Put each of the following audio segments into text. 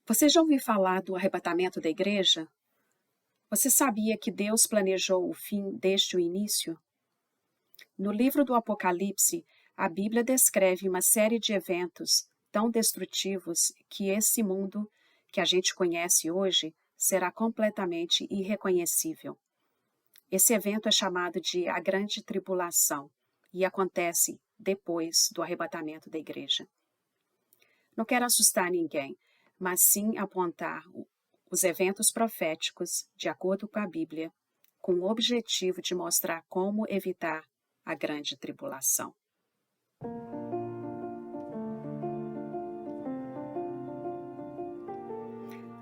Você já ouviu falar do arrebatamento da igreja? Você sabia que Deus planejou o fim desde o início? No livro do Apocalipse, a Bíblia descreve uma série de eventos tão destrutivos que esse mundo que a gente conhece hoje será completamente irreconhecível. Esse evento é chamado de a Grande Tribulação e acontece depois do arrebatamento da igreja. Não quero assustar ninguém, mas sim apontar os eventos proféticos, de acordo com a Bíblia, com o objetivo de mostrar como evitar a grande tribulação.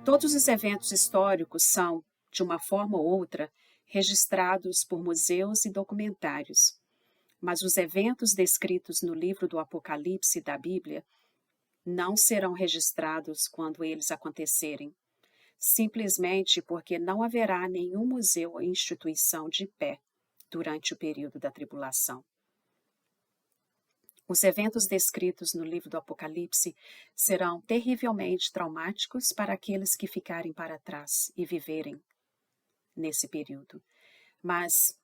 Todos os eventos históricos são, de uma forma ou outra, registrados por museus e documentários. Mas os eventos descritos no livro do Apocalipse da Bíblia não serão registrados quando eles acontecerem, simplesmente porque não haverá nenhum museu ou instituição de pé durante o período da tribulação. Os eventos descritos no livro do Apocalipse serão terrivelmente traumáticos para aqueles que ficarem para trás e viverem nesse período, mas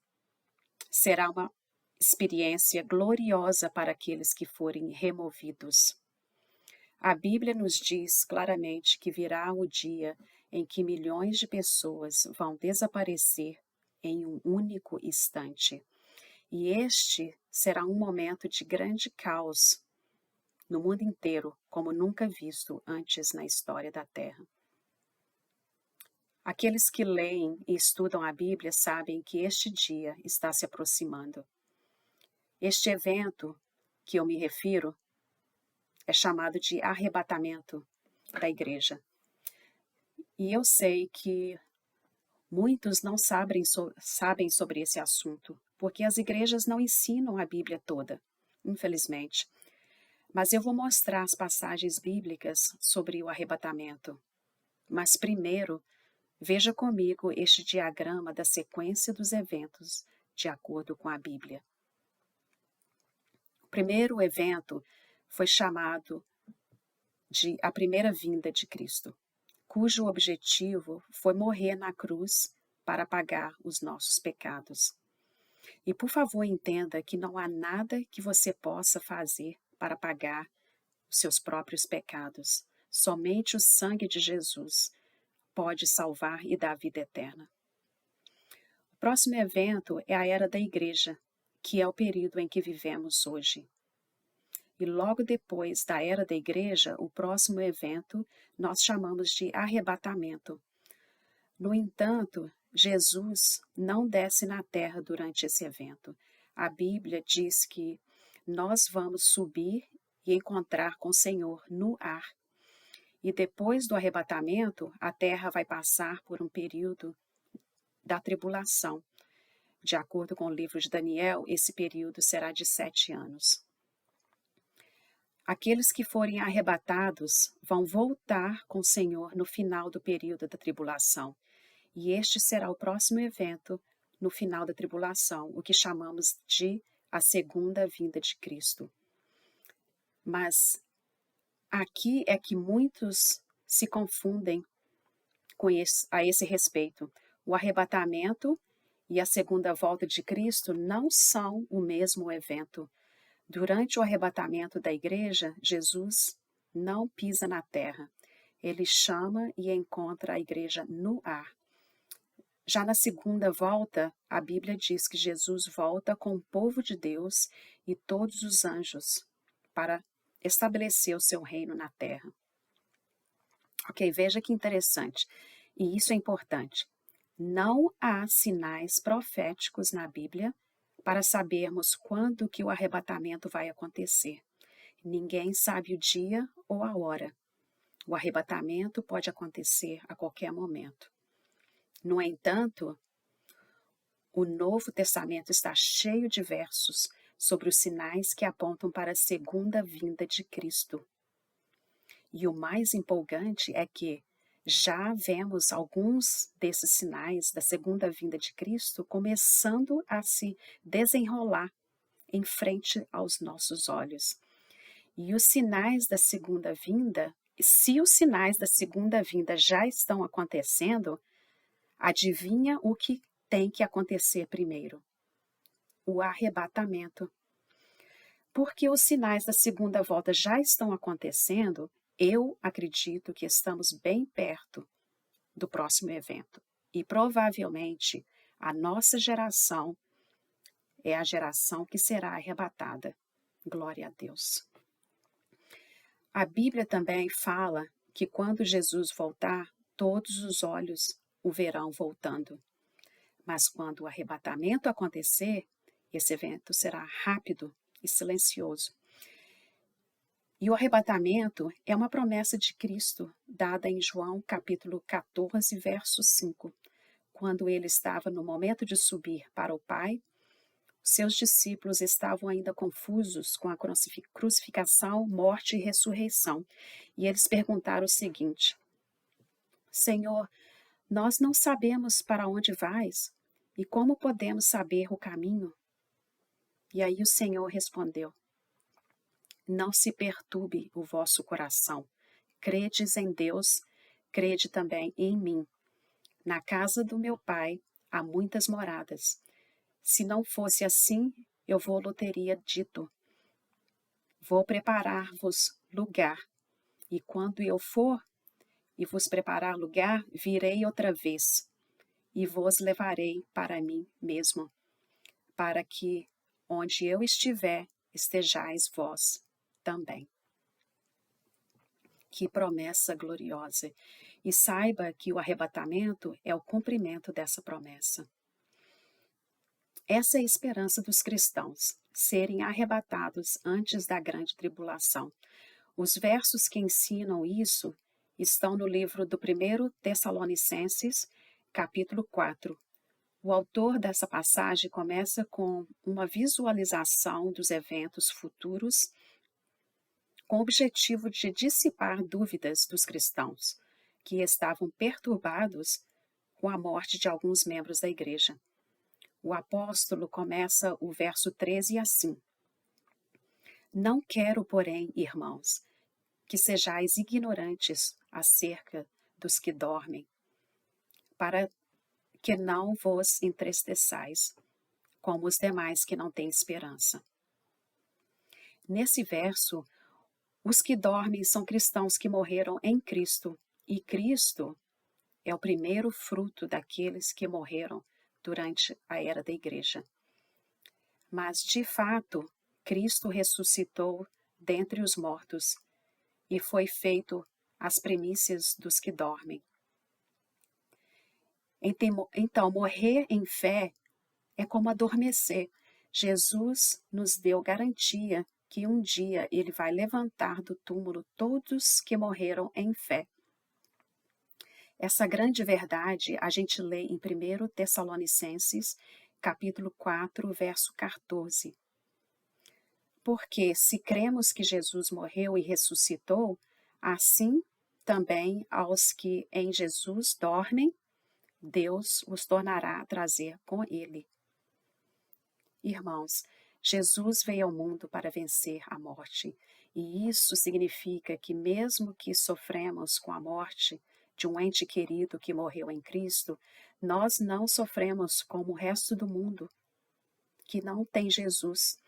será uma experiência gloriosa para aqueles que forem removidos. A Bíblia nos diz claramente que virá o dia em que milhões de pessoas vão desaparecer em um único instante. E este será um momento de grande caos no mundo inteiro, como nunca visto antes na história da Terra. Aqueles que leem e estudam a Bíblia sabem que este dia está se aproximando. Este evento que eu me refiro é chamado de arrebatamento da igreja. E eu sei que muitos não sabem sobre esse assunto, porque as igrejas não ensinam a Bíblia toda, infelizmente. Mas eu vou mostrar as passagens bíblicas sobre o arrebatamento. Mas primeiro, veja comigo este diagrama da sequência dos eventos de acordo com a Bíblia. O primeiro evento foi chamado de a primeira vinda de Cristo, cujo objetivo foi morrer na cruz para pagar os nossos pecados. E por favor entenda que não há nada que você possa fazer para pagar os seus próprios pecados. Somente o sangue de Jesus pode salvar e dar vida eterna. O próximo evento é a Era da Igreja, que é o período em que vivemos hoje. E logo depois da Era da Igreja, o próximo evento nós chamamos de arrebatamento. No entanto, Jesus não desce na terra durante esse evento. A Bíblia diz que nós vamos subir e encontrar com o Senhor no ar. E depois do arrebatamento, a terra vai passar por um período da tribulação. De acordo com o livro de Daniel, esse período será de 7 anos. Aqueles que forem arrebatados vão voltar com o Senhor no final do período da tribulação. E este será o próximo evento no final da tribulação, o que chamamos de a segunda vinda de Cristo. Mas aqui é que muitos se confundem a esse respeito. O arrebatamento e a segunda volta de Cristo não são o mesmo evento. Durante o arrebatamento da igreja, Jesus não pisa na terra. Ele chama e encontra a igreja no ar. Já na segunda volta, a Bíblia diz que Jesus volta com o povo de Deus e todos os anjos para estabelecer o seu reino na terra. Ok, veja que interessante. E isso é importante. Não há sinais proféticos na Bíblia para sabermos quando que o arrebatamento vai acontecer. Ninguém sabe o dia ou a hora. O arrebatamento pode acontecer a qualquer momento. No entanto, o Novo Testamento está cheio de versos sobre os sinais que apontam para a segunda vinda de Cristo. E o mais empolgante é que já vemos alguns desses sinais da segunda vinda de Cristo começando a se desenrolar em frente aos nossos olhos. E os sinais da segunda vinda, se os sinais da segunda vinda já estão acontecendo, adivinha o que tem que acontecer primeiro? O arrebatamento. Porque os sinais da segunda volta já estão acontecendo, eu acredito que estamos bem perto do próximo evento. E provavelmente a nossa geração é a geração que será arrebatada. Glória a Deus. A Bíblia também fala que quando Jesus voltar, todos os olhos o verão voltando. Mas quando o arrebatamento acontecer, esse evento será rápido e silencioso. E o arrebatamento é uma promessa de Cristo, dada em João capítulo 14, verso 5. Quando ele estava no momento de subir para o Pai, seus discípulos estavam ainda confusos com a crucificação, morte e ressurreição. E eles perguntaram o seguinte: Senhor, nós não sabemos para onde vais, e como podemos saber o caminho? E aí o Senhor respondeu: Não se perturbe o vosso coração. Credes em Deus, crede também em mim. Na casa do meu Pai há muitas moradas. Se não fosse assim, eu vou-lhe teria dito: Vou preparar-vos lugar. E quando eu for e vos preparar lugar, virei outra vez e vos levarei para mim mesmo, para que onde eu estiver, estejais vós também. Que promessa gloriosa! E saiba que o arrebatamento é o cumprimento dessa promessa. Essa é a esperança dos cristãos, serem arrebatados antes da grande tribulação. Os versos que ensinam isso estão no livro do 1 Tessalonicenses, capítulo 4. O autor dessa passagem começa com uma visualização dos eventos futuros, com o objetivo de dissipar dúvidas dos cristãos, que estavam perturbados com a morte de alguns membros da igreja. O apóstolo começa o verso 13 assim: Não quero, porém, irmãos, que sejais ignorantes acerca dos que dormem, para que não vos entristeçais, como os demais que não têm esperança. Nesse verso, os que dormem são cristãos que morreram em Cristo, e Cristo é o primeiro fruto daqueles que morreram durante a era da igreja. Mas, de fato, Cristo ressuscitou dentre os mortos e foi feito as primícias dos que dormem. Então, morrer em fé é como adormecer. Jesus nos deu garantia que um dia Ele vai levantar do túmulo todos que morreram em fé. Essa grande verdade a gente lê em 1 Tessalonicenses, capítulo 4, verso 14. Porque se cremos que Jesus morreu e ressuscitou, assim também aos que em Jesus dormem, Deus os tornará a trazer com ele. Irmãos, Jesus veio ao mundo para vencer a morte, e isso significa que mesmo que sofremos com a morte de um ente querido que morreu em Cristo, nós não sofremos como o resto do mundo, que não tem Jesus.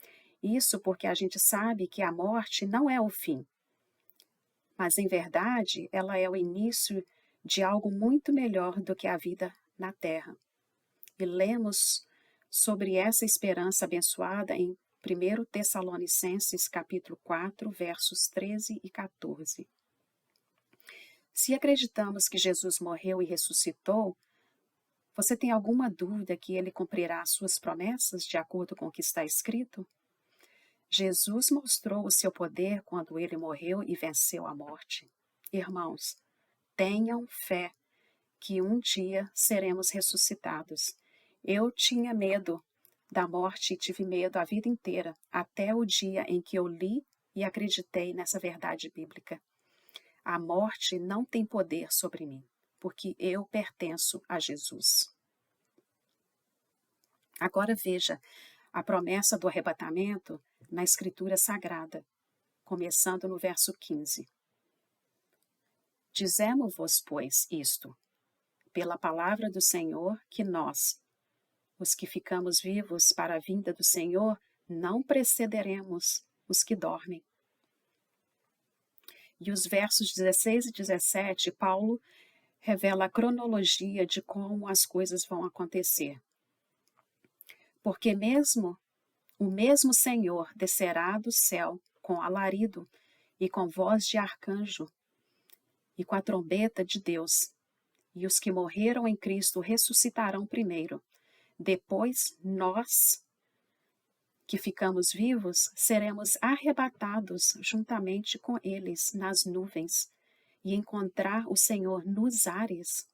Isso porque a gente sabe que a morte não é o fim, mas em verdade ela é o início de algo muito melhor do que a vida na terra. E lemos sobre essa esperança abençoada em 1 Tessalonicenses capítulo 4, versos 13 e 14. Se acreditamos que Jesus morreu e ressuscitou, você tem alguma dúvida que ele cumprirá as suas promessas de acordo com o que está escrito? Jesus mostrou o seu poder quando ele morreu e venceu a morte. Irmãos, tenham fé que um dia seremos ressuscitados. Eu tinha medo da morte e tive medo a vida inteira, até o dia em que eu li e acreditei nessa verdade bíblica. A morte não tem poder sobre mim, porque eu pertenço a Jesus. Agora veja a promessa do arrebatamento na Escritura Sagrada, começando no verso 15. Dizemo-vos, pois, isto, pela palavra do Senhor, que nós, os que ficamos vivos para a vinda do Senhor, não precederemos os que dormem. E os versos 16 e 17, Paulo revela a cronologia de como as coisas vão acontecer. Porque o mesmo Senhor descerá do céu com alarido e com voz de arcanjo e com a trombeta de Deus, e os que morreram em Cristo ressuscitarão primeiro. Depois, nós, que ficamos vivos, seremos arrebatados juntamente com eles nas nuvens e encontrar o Senhor nos ares,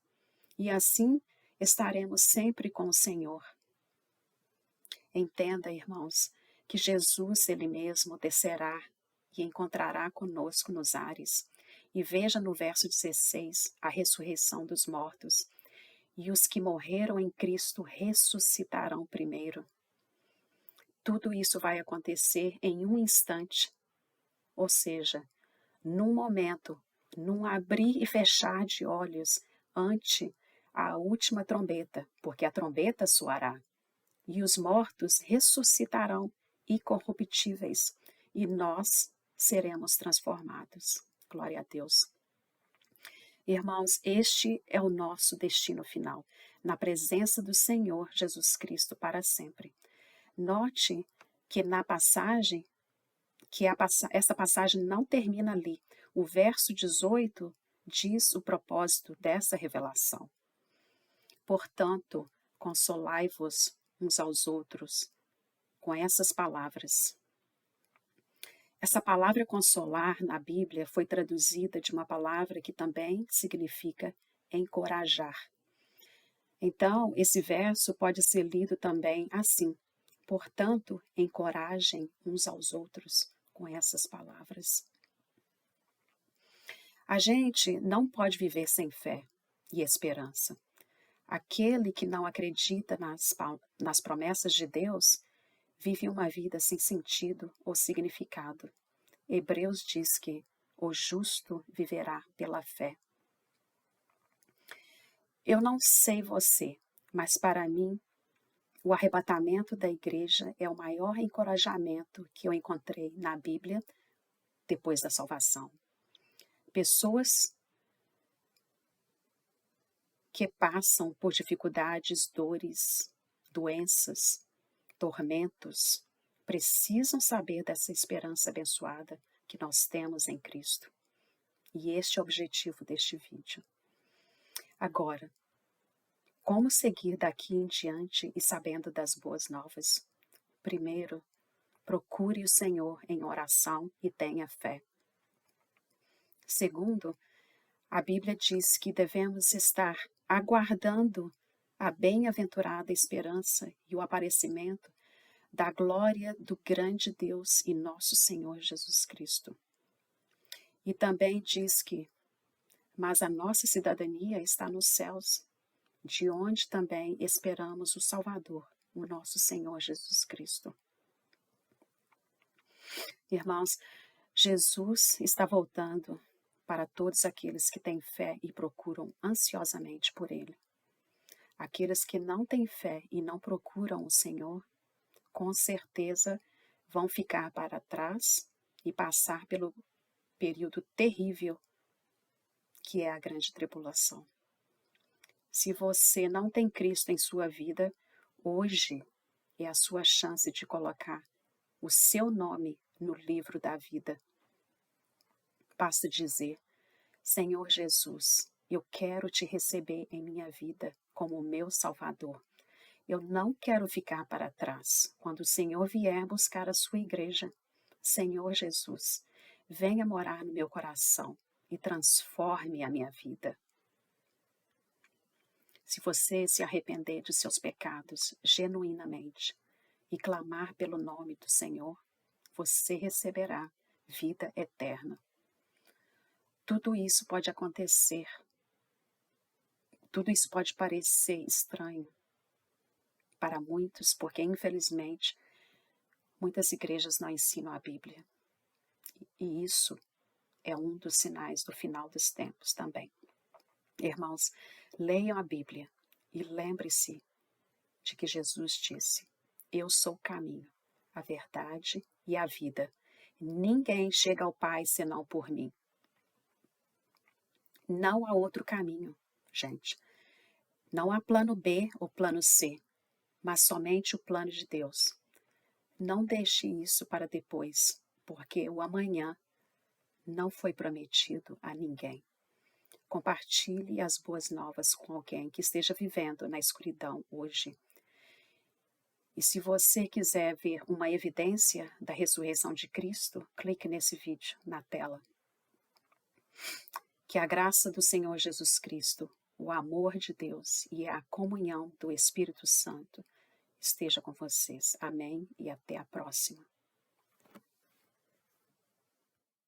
e assim estaremos sempre com o Senhor. Entenda, irmãos, que Jesus ele mesmo descerá e encontrará conosco nos ares. E veja no verso 16 a ressurreição dos mortos. E os que morreram em Cristo ressuscitarão primeiro. Tudo isso vai acontecer em um instante, ou seja, num momento, num abrir e fechar de olhos ante a última trombeta, porque a trombeta soará. E os mortos ressuscitarão incorruptíveis, e nós seremos transformados. Glória a Deus. Irmãos, este é o nosso destino final, na presença do Senhor Jesus Cristo para sempre. Note que na passagem, essa passagem não termina ali. O verso 18 diz o propósito dessa revelação. Portanto, consolai-vos uns aos outros com essas palavras. Essa palavra consolar na Bíblia foi traduzida de uma palavra que também significa encorajar. Então, esse verso pode ser lido também assim: portanto, encorajem uns aos outros com essas palavras. A gente não pode viver sem fé e esperança. Aquele que não acredita nas promessas de Deus vive uma vida sem sentido ou significado. Hebreus diz que o justo viverá pela fé. Eu não sei você, mas para mim, o arrebatamento da igreja é o maior encorajamento que eu encontrei na Bíblia depois da salvação. Pessoas que passam por dificuldades, dores, doenças, tormentos, precisam saber dessa esperança abençoada que nós temos em Cristo. E este é o objetivo deste vídeo. Agora, como seguir daqui em diante e sabendo das boas novas? Primeiro, procure o Senhor em oração e tenha fé. Segundo, a Bíblia diz que devemos estar aguardando a bem-aventurada esperança e o aparecimento da glória do grande Deus e nosso Senhor Jesus Cristo. E também diz que, mas a nossa cidadania está nos céus, de onde também esperamos o Salvador, o nosso Senhor Jesus Cristo. Irmãos, Jesus está voltando para todos aqueles que têm fé e procuram ansiosamente por Ele. Aqueles que não têm fé e não procuram o Senhor, com certeza vão ficar para trás e passar pelo período terrível que é a grande tribulação. Se você não tem Cristo em sua vida, hoje é a sua chance de colocar o seu nome no livro da vida. Basta dizer: Senhor Jesus, eu quero te receber em minha vida como meu Salvador. Eu não quero ficar para trás. Quando o Senhor vier buscar a sua igreja, Senhor Jesus, venha morar no meu coração e transforme a minha vida. Se você se arrepender de seus pecados genuinamente e clamar pelo nome do Senhor, você receberá vida eterna. Tudo isso pode acontecer. Tudo isso pode parecer estranho para muitos, porque infelizmente muitas igrejas não ensinam a Bíblia. E isso é um dos sinais do final dos tempos também. Irmãos, leiam a Bíblia e lembre-se de que Jesus disse: eu sou o caminho, a verdade e a vida. Ninguém chega ao Pai senão por mim. Não há outro caminho, gente. Não há plano B ou plano C, mas somente o plano de Deus. Não deixe isso para depois, porque o amanhã não foi prometido a ninguém. Compartilhe as boas novas com alguém que esteja vivendo na escuridão hoje. E se você quiser ver uma evidência da ressurreição de Cristo, clique nesse vídeo na tela. Que a graça do Senhor Jesus Cristo, o amor de Deus e a comunhão do Espírito Santo esteja com vocês. Amém e até a próxima.